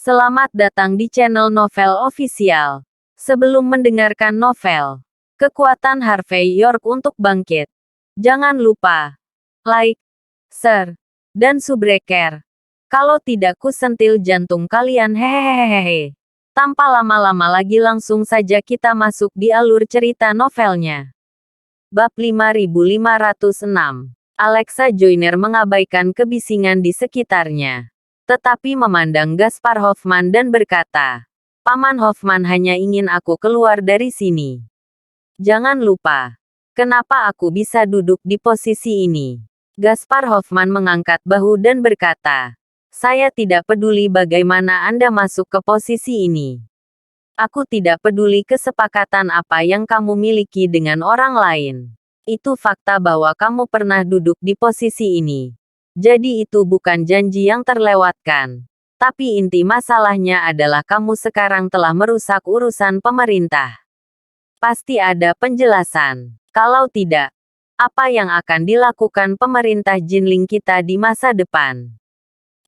Selamat datang di channel Novel Official. Sebelum mendengarkan novel, kekuatan Harvey York untuk bangkit. Jangan lupa like, share, dan subscribe. Kalau tidak kusentil jantung kalian hehehehe. Tanpa lama-lama lagi langsung saja kita masuk di alur cerita novelnya. Bab 5506. Alexa Joyner mengabaikan kebisingan di sekitarnya. Tetapi memandang Gaspar Hoffman dan berkata, "Paman Hoffman hanya ingin aku keluar dari sini. Jangan lupa, kenapa aku bisa duduk di posisi ini?" Gaspar Hoffman mengangkat bahu dan berkata, "Saya tidak peduli bagaimana Anda masuk ke posisi ini. Aku tidak peduli kesepakatan apa yang kamu miliki dengan orang lain. Itu fakta bahwa kamu pernah duduk di posisi ini. Jadi itu bukan janji yang terlewatkan. Tapi inti masalahnya adalah kamu sekarang telah merusak urusan pemerintah. Pasti ada penjelasan. Kalau tidak, apa yang akan dilakukan pemerintah Jinling kita di masa depan?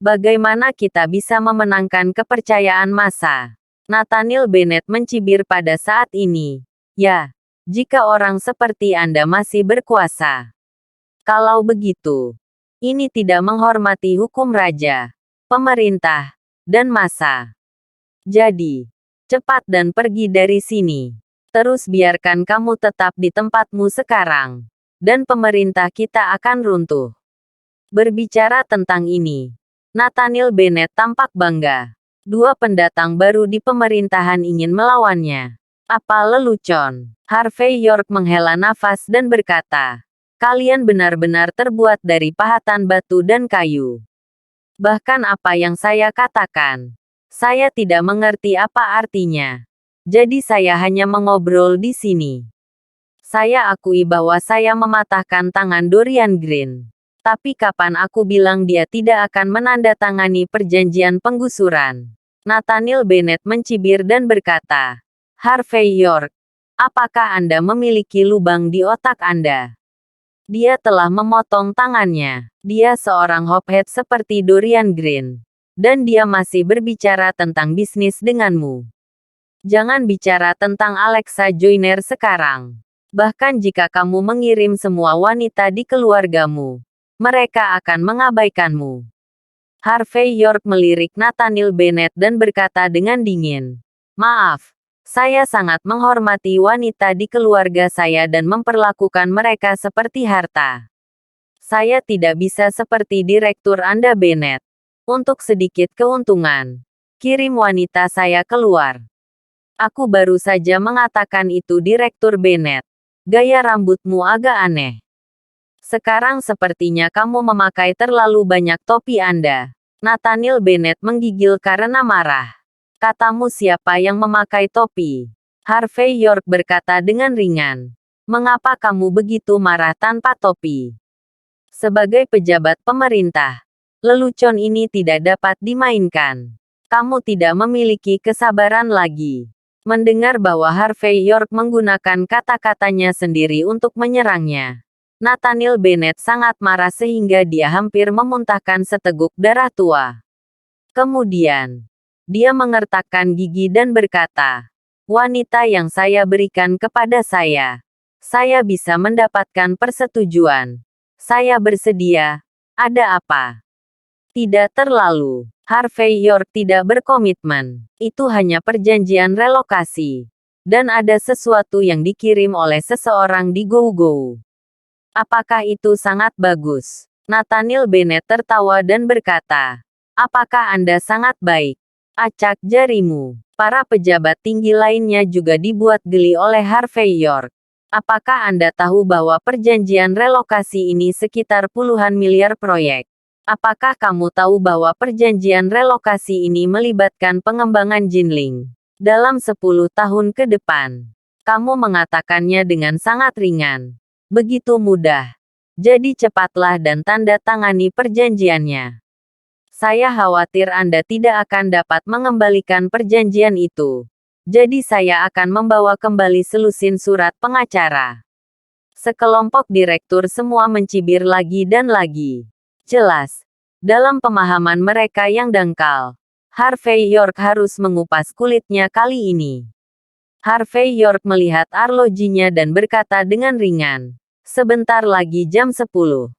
Bagaimana kita bisa memenangkan kepercayaan massa?" Nathaniel Bennett mencibir pada saat ini. "Ya, jika orang seperti Anda masih berkuasa. Kalau begitu, ini tidak menghormati hukum raja, pemerintah, dan massa. Jadi, cepat dan pergi dari sini. Terus biarkan kamu tetap di tempatmu sekarang. Dan pemerintah kita akan runtuh." Berbicara tentang ini, Nathaniel Bennett tampak bangga. Dua pendatang baru di pemerintahan ingin melawannya. Apa lelucon? Harvey York menghela nafas dan berkata, "Kalian benar-benar terbuat dari pahatan batu dan kayu. Bahkan apa yang saya katakan, saya tidak mengerti apa artinya. Jadi saya hanya mengobrol di sini. Saya akui bahwa saya mematahkan tangan Dorian Green. Tapi kapan aku bilang dia tidak akan menandatangani perjanjian penggusuran?" Nathaniel Bennett mencibir dan berkata, "Harvey York, apakah Anda memiliki lubang di otak Anda? Dia telah memotong tangannya. Dia seorang hophead seperti Dorian Green. Dan dia masih berbicara tentang bisnis denganmu. Jangan bicara tentang Alexa Joyner sekarang. Bahkan jika kamu mengirim semua wanita di keluargamu, mereka akan mengabaikanmu." Harvey York melirik Nathaniel Bennett dan berkata dengan dingin, "Maaf, saya sangat menghormati wanita di keluarga saya dan memperlakukan mereka seperti harta. Saya tidak bisa seperti direktur Anda Bennett. Untuk sedikit keuntungan, kirim wanita saya keluar." "Aku baru saja mengatakan itu Direktur Bennett. Gaya rambutmu agak aneh. Sekarang sepertinya kamu memakai terlalu banyak topi Anda." Nathaniel Bennett menggigil karena marah. "Katamu siapa yang memakai topi?" Harvey York berkata dengan ringan. "Mengapa kamu begitu marah tanpa topi? Sebagai pejabat pemerintah, lelucon ini tidak dapat dimainkan. Kamu tidak memiliki kesabaran lagi." Mendengar bahwa Harvey York menggunakan kata-katanya sendiri untuk menyerangnya, Nathaniel Bennett sangat marah sehingga dia hampir memuntahkan seteguk darah tua. Kemudian, dia mengertakkan gigi dan berkata, "Wanita yang saya berikan kepada saya bisa mendapatkan persetujuan. Saya bersedia. Ada apa?" "Tidak terlalu." Harvey York tidak berkomitmen. "Itu hanya perjanjian relokasi. Dan ada sesuatu yang dikirim oleh seseorang di Go-Go." "Apakah itu sangat bagus?" Nathaniel Bennett tertawa dan berkata, "Apakah Anda sangat baik? Acak jarimu." Para pejabat tinggi lainnya juga dibuat geli oleh Harvey York. "Apakah Anda tahu bahwa perjanjian relokasi ini sekitar puluhan miliar proyek? Apakah kamu tahu bahwa perjanjian relokasi ini melibatkan pengembangan Jinling dalam 10 tahun ke depan?" Kamu mengatakannya dengan sangat ringan. Begitu mudah. Jadi cepatlah dan tanda tangani perjanjiannya. Saya khawatir Anda tidak akan dapat mengembalikan perjanjian itu. Jadi saya akan membawa kembali selusin surat pengacara." Sekelompok direktur semua mencibir lagi dan lagi. Jelas, dalam pemahaman mereka yang dangkal, Harvey York harus mengupas kulitnya kali ini. Harvey York melihat arlojinya dan berkata dengan ringan, "Sebentar lagi jam 10.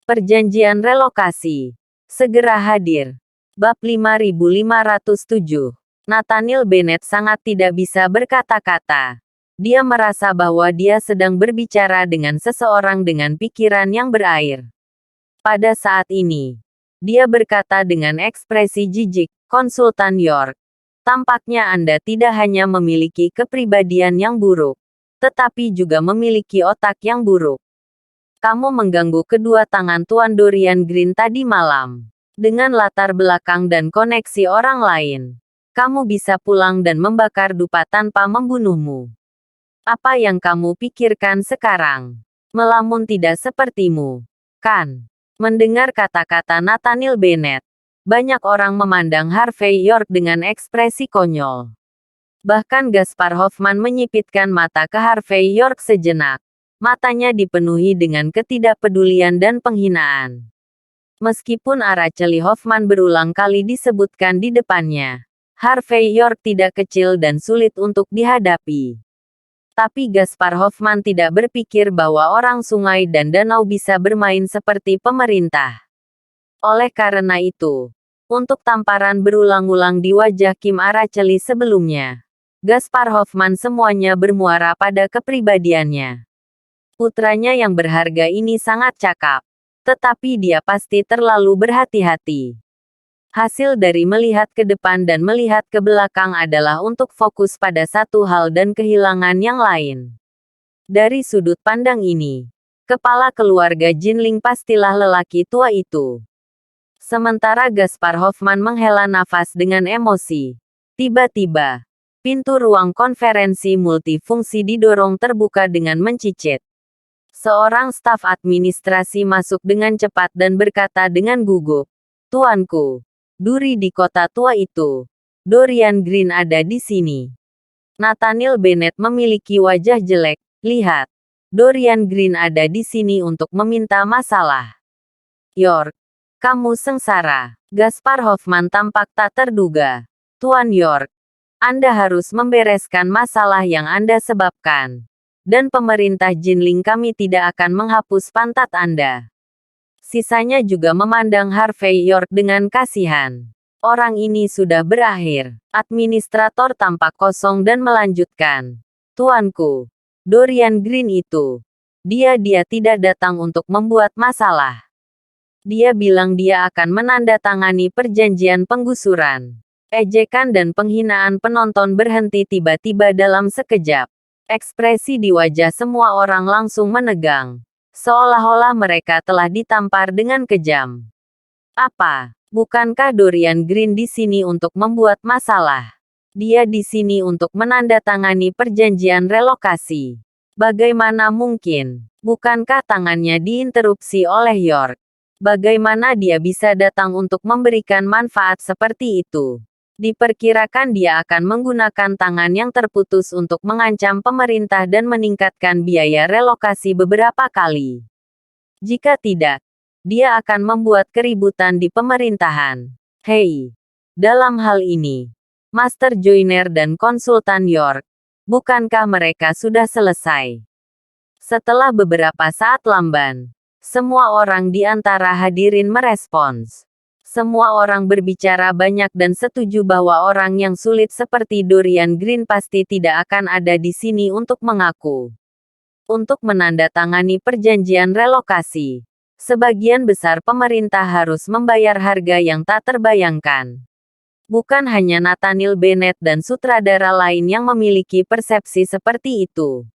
Perjanjian relokasi segera hadir." Bab 5507. Nathaniel Bennett sangat tidak bisa berkata-kata. Dia merasa bahwa dia sedang berbicara dengan seseorang dengan pikiran yang berair. Pada saat ini, dia berkata dengan ekspresi jijik, "Konsultan York, tampaknya Anda tidak hanya memiliki kepribadian yang buruk, tetapi juga memiliki otak yang buruk. Kamu mengganggu kedua tangan Tuan Dorian Green tadi malam. Dengan latar belakang dan koneksi orang lain, kamu bisa pulang dan membakar dupa tanpa membunuhmu. Apa yang kamu pikirkan sekarang? Melamun tidak sepertimu, kan?" Mendengar kata-kata Nathaniel Bennett, banyak orang memandang Harvey York dengan ekspresi konyol. Bahkan Gaspar Hoffman menyipitkan mata ke Harvey York sejenak. Matanya dipenuhi dengan ketidakpedulian dan penghinaan. Meskipun Araceli Hoffman berulang kali disebutkan di depannya, Harvey York tidak kecil dan sulit untuk dihadapi. Tapi Gaspar Hoffman tidak berpikir bahwa orang sungai dan danau bisa bermain seperti pemerintah. Oleh karena itu, untuk tamparan berulang-ulang di wajah Kim Araceli sebelumnya, Gaspar Hoffman semuanya bermuara pada kepribadiannya. Putranya yang berharga ini sangat cakap, tetapi dia pasti terlalu berhati-hati. Hasil dari melihat ke depan dan melihat ke belakang adalah untuk fokus pada satu hal dan kehilangan yang lain. Dari sudut pandang ini, kepala keluarga Jinling pastilah lelaki tua itu. Sementara Gaspar Hoffman menghela nafas dengan emosi. Tiba-tiba, pintu ruang konferensi multifungsi didorong terbuka dengan mencicit. Seorang staf administrasi masuk dengan cepat dan berkata dengan gugup, "Tuanku, Duri di kota tua itu. Dorian Green ada di sini." Nathaniel Bennett memiliki wajah jelek. "Lihat, Dorian Green ada di sini untuk meminta masalah." "York, kamu sengsara." Gaspar Hoffman tampak tak terduga. "Tuan York, Anda harus membereskan masalah yang Anda sebabkan. Dan pemerintah Jinling kami tidak akan menghapus pantat Anda." Sisanya juga memandang Harvey York dengan kasihan. Orang ini sudah berakhir. Administrator tampak kosong dan melanjutkan, "Tuanku, Dorian Green itu. Dia tidak datang untuk membuat masalah. Dia bilang dia akan menandatangani perjanjian penggusuran." Ejekan dan penghinaan penonton berhenti tiba-tiba dalam sekejap. Ekspresi di wajah semua orang langsung menegang. Seolah-olah mereka telah ditampar dengan kejam. "Apa? Bukankah Dorian Green di sini untuk membuat masalah? Dia di sini untuk menandatangani perjanjian relokasi. Bagaimana mungkin? Bukankah tangannya diinterupsi oleh York? Bagaimana dia bisa datang untuk memberikan manfaat seperti itu? Diperkirakan dia akan menggunakan tangan yang terputus untuk mengancam pemerintah dan meningkatkan biaya relokasi beberapa kali. Jika tidak, dia akan membuat keributan di pemerintahan. Hei, dalam hal ini, Master Joyner dan Konsultan York, bukankah mereka sudah selesai?" Setelah beberapa saat lamban, semua orang di antara hadirin merespons. Semua orang berbicara banyak dan setuju bahwa orang yang sulit seperti Dorian Green pasti tidak akan ada di sini untuk mengaku. Untuk menandatangani perjanjian relokasi, sebagian besar pemerintah harus membayar harga yang tak terbayangkan. Bukan hanya Nathaniel Bennett dan sutradara lain yang memiliki persepsi seperti itu.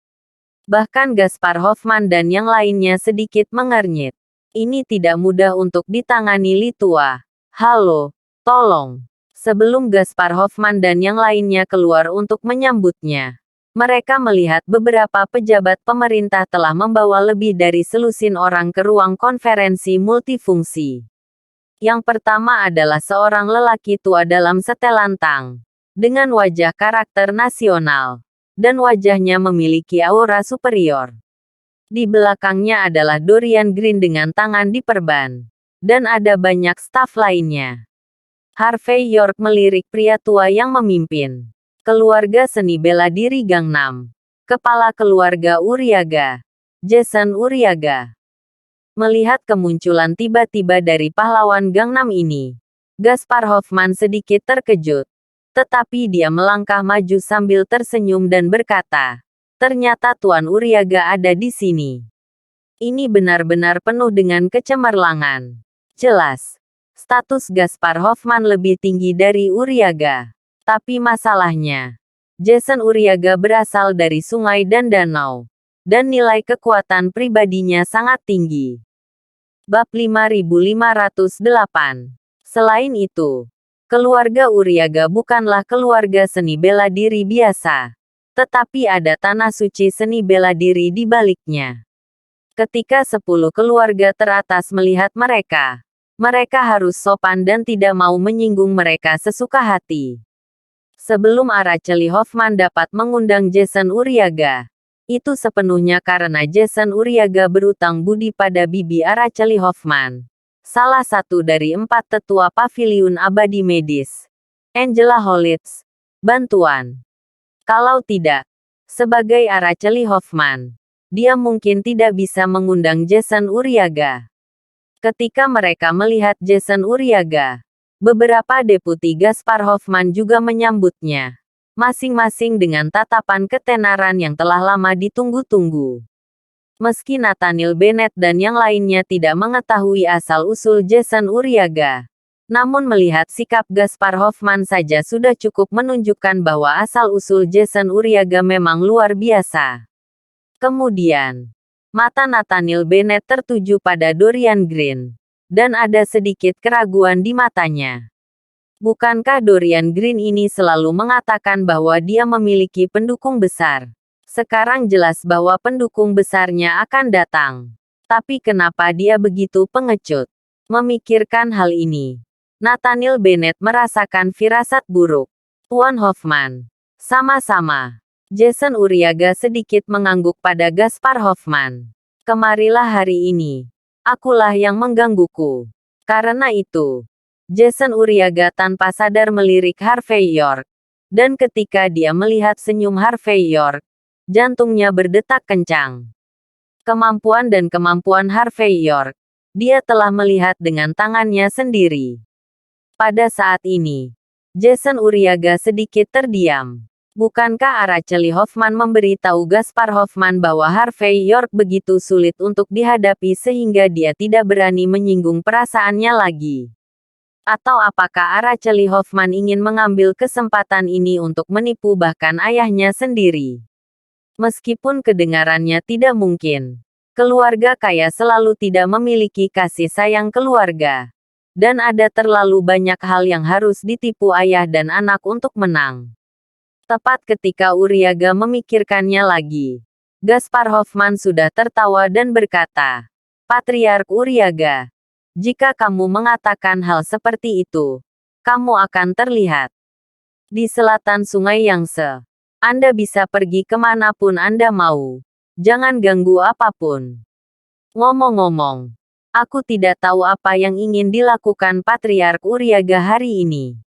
Bahkan Gaspar Hoffman dan yang lainnya sedikit mengernyit. Ini tidak mudah untuk ditangani Litua. "Halo, tolong." Sebelum Gaspar Hoffman dan yang lainnya keluar untuk menyambutnya, mereka melihat beberapa pejabat pemerintah telah membawa lebih dari selusin orang ke ruang konferensi multifungsi. Yang pertama adalah seorang lelaki tua dalam setelan tang, dengan wajah karakter nasional, dan wajahnya memiliki aura superior. Di belakangnya adalah Dorian Green dengan tangan diperban. Dan ada banyak staf lainnya. Harvey York melirik pria tua yang memimpin keluarga seni bela diri Gangnam. Kepala keluarga Uriaga, Jason Uriaga. Melihat kemunculan tiba-tiba dari pahlawan Gangnam ini, Gaspar Hoffman sedikit terkejut. Tetapi dia melangkah maju sambil tersenyum dan berkata, "Ternyata Tuan Uriaga ada di sini." Ini benar-benar penuh dengan kecemerlangan. Jelas, status Gaspar Hoffman lebih tinggi dari Uriaga. Tapi masalahnya, Jason Uriaga berasal dari sungai dan danau, dan nilai kekuatan pribadinya sangat tinggi. Bab 5508. Selain itu, keluarga Uriaga bukanlah keluarga seni bela diri biasa, tetapi ada tanah suci seni bela diri di baliknya. Ketika 10 keluarga teratas melihat mereka, mereka harus sopan dan tidak mau menyinggung mereka sesuka hati. Sebelum Araceli Hoffman dapat mengundang Jason Uriaga, itu sepenuhnya karena Jason Uriaga berutang budi pada Bibi Araceli Hoffman, salah satu dari 4 tetua paviliun abadi medis, Angela Holitz. Bantuan. Kalau tidak, sebagai Araceli Hoffman, dia mungkin tidak bisa mengundang Jason Uriaga. Ketika mereka melihat Jason Uriaga, beberapa deputi Gaspar Hoffman juga menyambutnya, masing-masing dengan tatapan ketenaran yang telah lama ditunggu-tunggu. Meski Nathaniel Bennett dan yang lainnya tidak mengetahui asal-usul Jason Uriaga, namun melihat sikap Gaspar Hoffman saja sudah cukup menunjukkan bahwa asal-usul Jason Uriaga memang luar biasa. Kemudian, mata Nathaniel Bennett tertuju pada Dorian Green, dan ada sedikit keraguan di matanya. Bukankah Dorian Green ini selalu mengatakan bahwa dia memiliki pendukung besar? Sekarang jelas bahwa pendukung besarnya akan datang. Tapi kenapa dia begitu pengecut? Memikirkan hal ini, Nathaniel Bennett merasakan firasat buruk. Tuan Hoffman. Sama-sama. Jason Uriaga sedikit mengangguk pada Gaspar Hoffman. Kemarilah hari ini. Akulah yang menggangguku. Karena itu, Jason Uriaga tanpa sadar melirik Harvey York. Dan ketika dia melihat senyum Harvey York, jantungnya berdetak kencang. Kemampuan dan kemampuan Harvey York, dia telah melihat dengan tangannya sendiri. Pada saat ini, Jason Uriaga sedikit terdiam. Bukankah Araceli Hoffman memberitahu Gaspar Hoffman bahwa Harvey York begitu sulit untuk dihadapi sehingga dia tidak berani menyinggung perasaannya lagi? Atau apakah Araceli Hoffman ingin mengambil kesempatan ini untuk menipu bahkan ayahnya sendiri? Meskipun kedengarannya tidak mungkin, keluarga kaya selalu tidak memiliki kasih sayang keluarga. Dan ada terlalu banyak hal yang harus ditipu ayah dan anak untuk menang. Tepat ketika Uriaga memikirkannya lagi, Gaspar Hoffman sudah tertawa dan berkata, "Patriark Uriaga, jika kamu mengatakan hal seperti itu, kamu akan terlihat di selatan Sungai Yangtze. Anda bisa pergi kemanapun Anda mau. Jangan ganggu apapun." Ngomong-ngomong, aku tidak tahu apa yang ingin dilakukan Patriark Uriaga hari ini.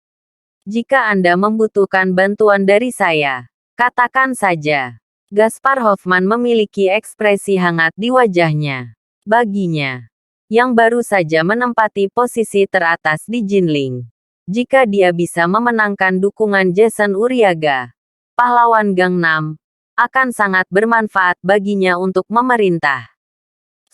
Jika Anda membutuhkan bantuan dari saya, katakan saja. Gaspar Hoffman memiliki ekspresi hangat di wajahnya. Baginya, yang baru saja menempati posisi teratas di Jinling, jika dia bisa memenangkan dukungan Jason Uriaga, pahlawan Gangnam, akan sangat bermanfaat baginya untuk memerintah.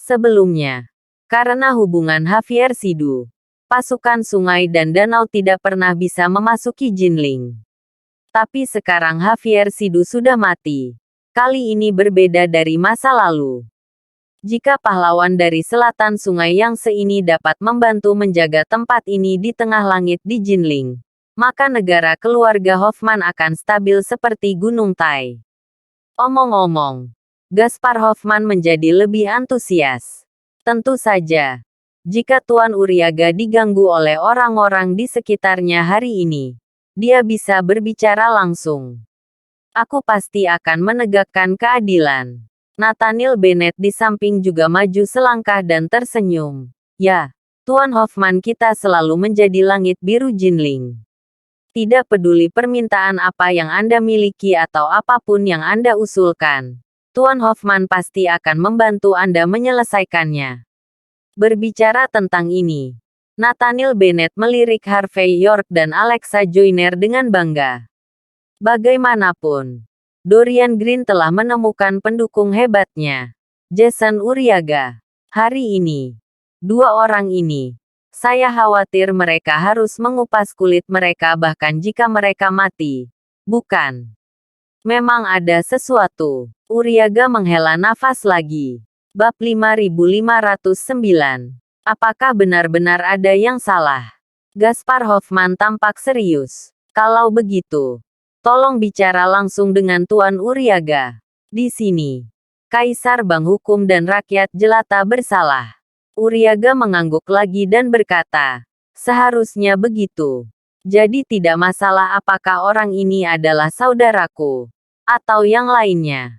Sebelumnya, karena hubungan Javier Sidu, pasukan sungai dan danau tidak pernah bisa memasuki Jinling. Tapi sekarang Javier Sidu sudah mati. Kali ini berbeda dari masa lalu. Jika pahlawan dari selatan Sungai Yangtze ini dapat membantu menjaga tempat ini di tengah langit di Jinling, maka negara keluarga Hoffman akan stabil seperti Gunung Tai. Omong-omong, Gaspar Hoffman menjadi lebih antusias. Tentu saja, jika Tuan Uriaga diganggu oleh orang-orang di sekitarnya hari ini, dia bisa berbicara langsung. Aku pasti akan menegakkan keadilan. Nathaniel Bennett di samping juga maju selangkah dan tersenyum. Ya, Tuan Hoffman, kita selalu menjadi langit biru Jinling. Tidak peduli permintaan apa yang Anda miliki atau apapun yang Anda usulkan. Tuan Hoffman pasti akan membantu Anda menyelesaikannya. Berbicara tentang ini, Nathaniel Bennett melirik Harvey York dan Alexa Joyner dengan bangga. Bagaimanapun, Dorian Green telah menemukan pendukung hebatnya, Jason Uriaga. Hari ini, dua orang ini, saya khawatir mereka harus mengupas kulit mereka bahkan jika mereka mati. Bukan? Memang ada sesuatu. Uriaga menghela nafas lagi. Bab 5509. Apakah benar-benar ada yang salah? Gaspar Hoffman tampak serius. Kalau begitu, tolong bicara langsung dengan Tuan Uriaga. Di sini, Kaisar Bank Hukum dan Rakyat Jelata bersalah. Uriaga mengangguk lagi dan berkata, seharusnya begitu. Jadi tidak masalah apakah orang ini adalah saudaraku, atau yang lainnya.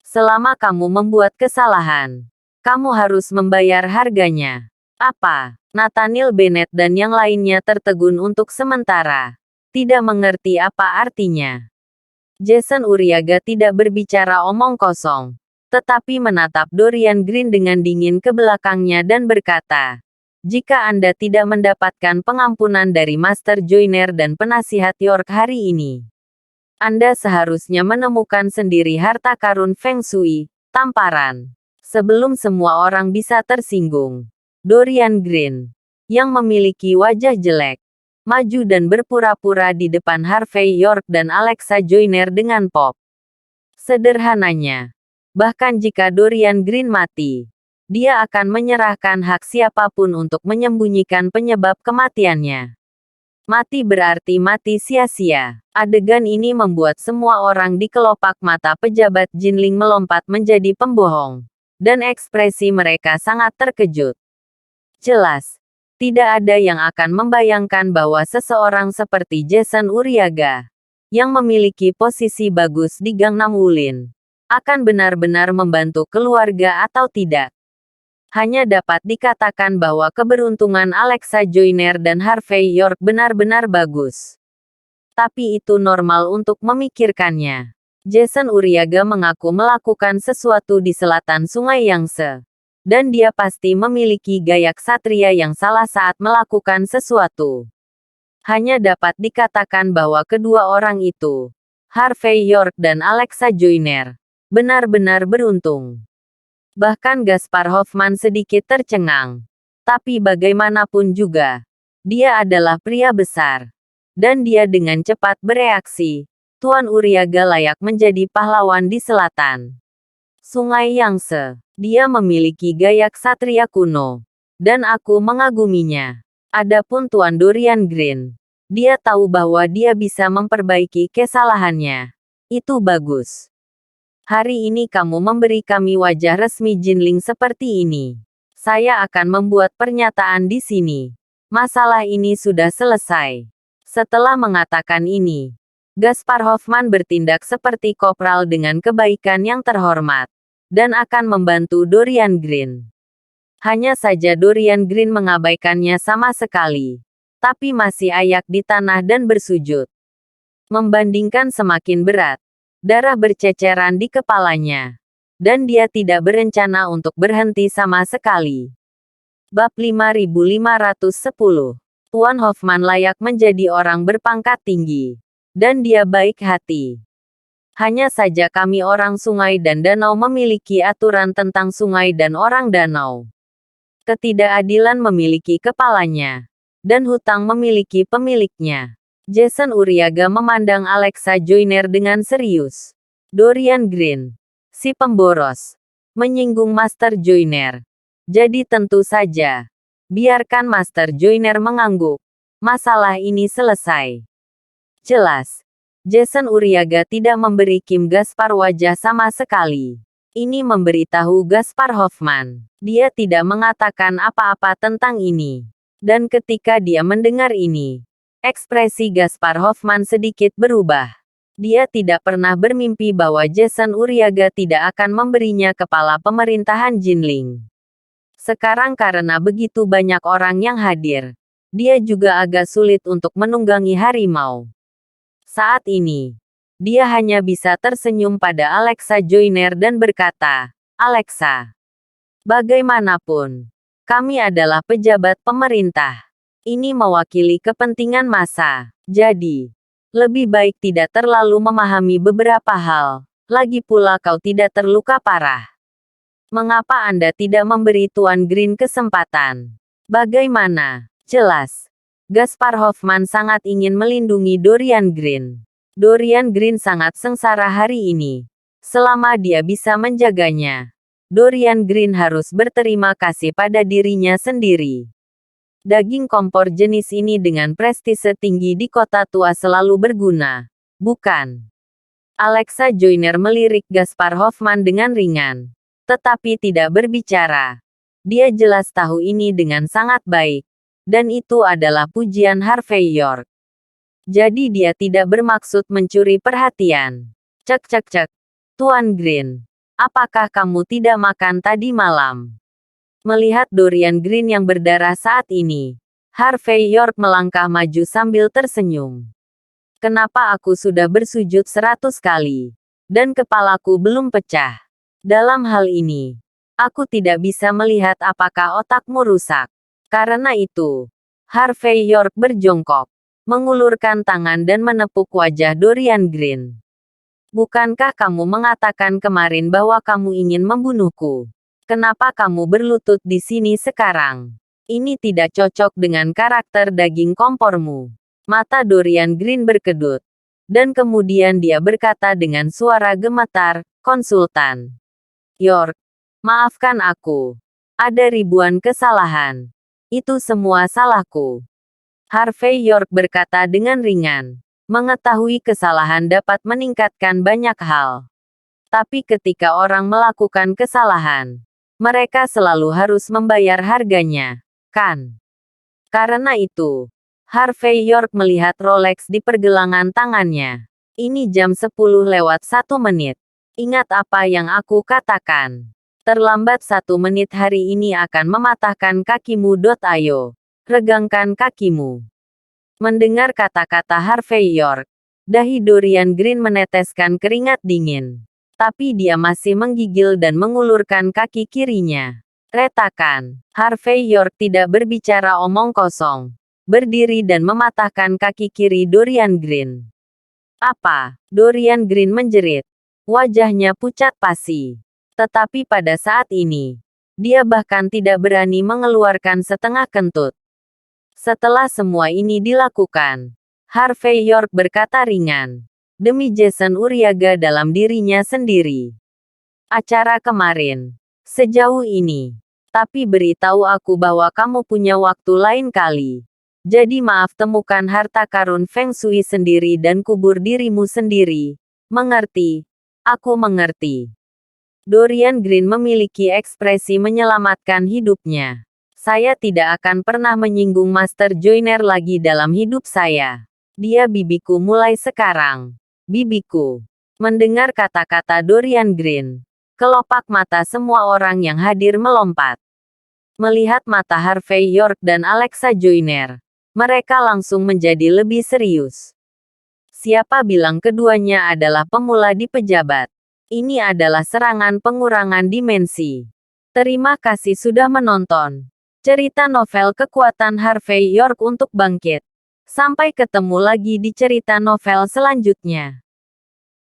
Selama kamu membuat kesalahan, kamu harus membayar harganya. Apa? Nathaniel Bennett dan yang lainnya tertegun untuk sementara. Tidak mengerti apa artinya. Jason Uriaga tidak berbicara omong kosong, tetapi menatap Dorian Green dengan dingin ke belakangnya dan berkata, jika Anda tidak mendapatkan pengampunan dari Master Joyner dan penasihat York hari ini, Anda seharusnya menemukan sendiri harta karun Feng Shui, tamparan. Sebelum semua orang bisa tersinggung, Dorian Green, yang memiliki wajah jelek, maju dan berpura-pura di depan Harvey York dan Alexa Joyner dengan pop. Sederhananya, bahkan jika Dorian Green mati, dia akan menyerahkan hak siapapun untuk menyembunyikan penyebab kematiannya. Mati berarti mati sia-sia. Adegan ini membuat semua orang di kelopak mata pejabat Jinling melompat menjadi pembohong. Dan ekspresi mereka sangat terkejut. Jelas, tidak ada yang akan membayangkan bahwa seseorang seperti Jason Uriaga, yang memiliki posisi bagus di Gangnam Wulin, akan benar-benar membantu keluarga atau tidak. Hanya dapat dikatakan bahwa keberuntungan Alexa Joyner dan Harvey York benar-benar bagus. Tapi itu normal untuk memikirkannya. Jason Uriaga mengaku melakukan sesuatu di selatan Sungai Yangtze. Dan dia pasti memiliki gaya ksatria yang salah saat melakukan sesuatu. Hanya dapat dikatakan bahwa kedua orang itu, Harvey York dan Alexa Joyner, benar-benar beruntung. Bahkan Gaspar Hoffman sedikit tercengang. Tapi bagaimanapun juga, dia adalah pria besar. Dan dia dengan cepat bereaksi, Tuan Uriaga layak menjadi pahlawan di selatan Sungai Yangtze. Dia memiliki gaya ksatria kuno. Dan aku mengaguminya. Adapun Tuan Dorian Green, dia tahu bahwa dia bisa memperbaiki kesalahannya. Itu bagus. Hari ini kamu memberi kami wajah resmi Jinling seperti ini. Saya akan membuat pernyataan di sini. Masalah ini sudah selesai. Setelah mengatakan ini, Gaspar Hoffman bertindak seperti kopral dengan kebaikan yang terhormat. Dan akan membantu Dorian Green. Hanya saja Dorian Green mengabaikannya sama sekali. Tapi masih ayak di tanah dan bersujud. Membandingkan semakin berat. Darah berceceran di kepalanya. Dan dia tidak berencana untuk berhenti sama sekali. Bab 5510. Tuan Hoffman layak menjadi orang berpangkat tinggi. Dan dia baik hati. Hanya saja kami orang sungai dan danau memiliki aturan tentang sungai dan orang danau. Ketidakadilan memiliki kepalanya. Dan hutang memiliki pemiliknya. Jason Uriaga memandang Alexa Joyner dengan serius. Dorian Green, si pemboros, menyinggung Master Joyner. Jadi tentu saja, biarkan Master Joyner mengangguk. Masalah ini selesai. Jelas, Jason Uriaga tidak memberi Kim Gaspar wajah sama sekali. Ini memberitahu Gaspar Hoffman. Dia tidak mengatakan apa-apa tentang ini. Dan ketika dia mendengar ini, ekspresi Gaspar Hoffman sedikit berubah. Dia tidak pernah bermimpi bahwa Jason Uriaga tidak akan memberinya kepala pemerintahan Jinling. Sekarang karena begitu banyak orang yang hadir, dia juga agak sulit untuk menunggangi harimau. Saat ini, dia hanya bisa tersenyum pada Alexa Joyner dan berkata, "Alexa, bagaimanapun, kami adalah pejabat pemerintah. Ini mewakili kepentingan massa. Jadi, lebih baik tidak terlalu memahami beberapa hal. Lagi pula kau tidak terluka parah. Mengapa Anda tidak memberi Tuan Green kesempatan? Bagaimana? Jelas. Gaspar Hoffman sangat ingin melindungi Dorian Green. Dorian Green sangat sengsara hari ini. Selama dia bisa menjaganya, Dorian Green harus berterima kasih pada dirinya sendiri. Daging kompor jenis ini dengan prestise tinggi di kota tua selalu berguna, bukan? Alexa Joyner melirik Gaspar Hoffman dengan ringan, tetapi tidak berbicara. Dia jelas tahu ini dengan sangat baik. Dan itu adalah pujian Harvey York. Jadi dia tidak bermaksud mencuri perhatian. Cek cek cek. Tuan Green, apakah kamu tidak makan tadi malam? Melihat Dorian Green yang berdarah saat ini, Harvey York melangkah maju sambil tersenyum. Kenapa aku sudah bersujud 100 kali, dan kepalaku belum pecah? Dalam hal ini, aku tidak bisa melihat apakah otakmu rusak. Karena itu, Harvey York berjongkok, mengulurkan tangan dan menepuk wajah Dorian Green. Bukankah kamu mengatakan kemarin bahwa kamu ingin membunuhku? Kenapa kamu berlutut di sini sekarang? Ini tidak cocok dengan karakter daging kompormu. Mata Dorian Green berkedut. Dan kemudian dia berkata dengan suara gemetar, "Konsultan York, maafkan aku. Ada ribuan kesalahan. Itu semua salahku." Harvey York berkata dengan ringan. Mengetahui kesalahan dapat meningkatkan banyak hal. Tapi ketika orang melakukan kesalahan, mereka selalu harus membayar harganya, kan? Karena itu, Harvey York melihat Rolex di pergelangan tangannya. Ini jam 10:01. Ingat apa yang aku katakan. Terlambat 1 menit hari ini akan mematahkan kakimu. Ayo, regangkan kakimu. Mendengar kata-kata Harvey York, dahi Dorian Green meneteskan keringat dingin. Tapi dia masih menggigil dan mengulurkan kaki kirinya. Retakan. Harvey York tidak berbicara omong kosong. Berdiri dan mematahkan kaki kiri Dorian Green. "Apa?" Dorian Green menjerit. Wajahnya pucat pasi. Tetapi pada saat ini, dia bahkan tidak berani mengeluarkan setengah kentut. Setelah semua ini dilakukan, Harvey York berkata ringan, demi Jason Uriaga dalam dirinya sendiri. "Acara kemarin, sejauh ini. Tapi beritahu aku bahwa kamu punya waktu lain kali. Jadi maaf, temukan harta karun Feng Shui sendiri dan kubur dirimu sendiri. Mengerti? Aku mengerti." Dorian Green memiliki ekspresi menyelamatkan hidupnya. "Saya tidak akan pernah menyinggung Master Joyner lagi dalam hidup saya. Dia bibiku mulai sekarang. Bibiku." Mendengar kata-kata Dorian Green, kelopak mata semua orang yang hadir melompat. Melihat mata Harvey York dan Alexa Joyner, mereka langsung menjadi lebih serius. Siapa bilang keduanya adalah pemula di pejabat? Ini adalah serangan pengurangan dimensi. Terima kasih sudah menonton cerita novel Kekuatan Harvey York untuk Bangkit. Sampai ketemu lagi di cerita novel selanjutnya.